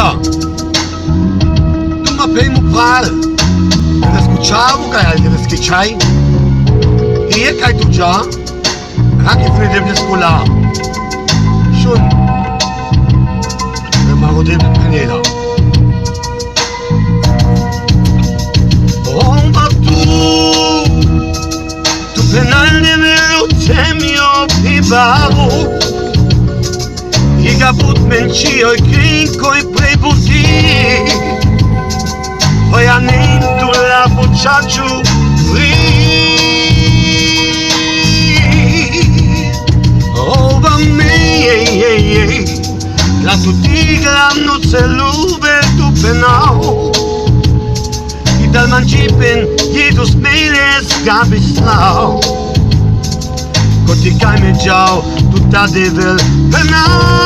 aleluya. Tu me pei mu pral. Te escuchavo ca al te escuchai. E e cai tu già? Anche finite di scuola. Shun. E ma godem penela. Oh ma tu penal de me temio pibavo. I kaput mencio I krinko I prebuti. Poi anento la muchacho over me, la tutiga no se lube tu penao. I dal mancipen jedus meles gabislau. Koti kai me jau tutta devel penao.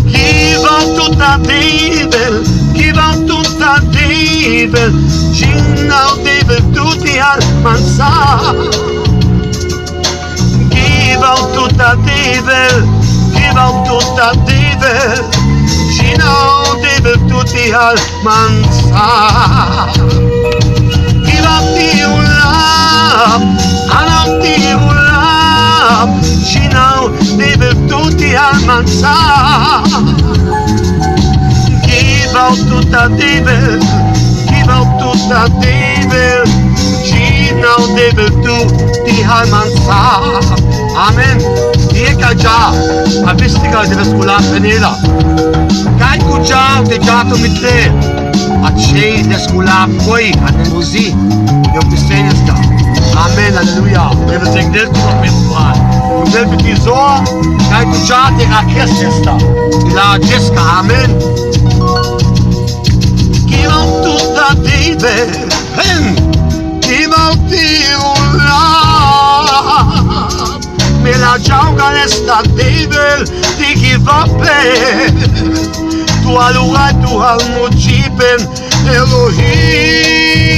Give out tutta devel, give out tutta devel. Ginau devel tutti al mansa. Give out tutta devel, give out tutta devel. Ginau devel tutti al mansa. Give out the love, and out the love. Ginau devel tutti al mansa. Give out tutta devel. Give tutta devel, Ginau devel tutti al mansa. Amen. E ca già, a vestiga deve scuola penela. Cai cu già, te già tu mit te. A cei de scuola poi, a ne muzi. Eu pistenesca. Amen, aleluia. Deve se del tu pe fai. Tu del ti zo, cai cu già te a chestesta. La gesca, amen. Give out tutta devel, give out the love. Me la giauga nesta devel, ti give up. Tu al lugar, tu al mucipen, Elohim.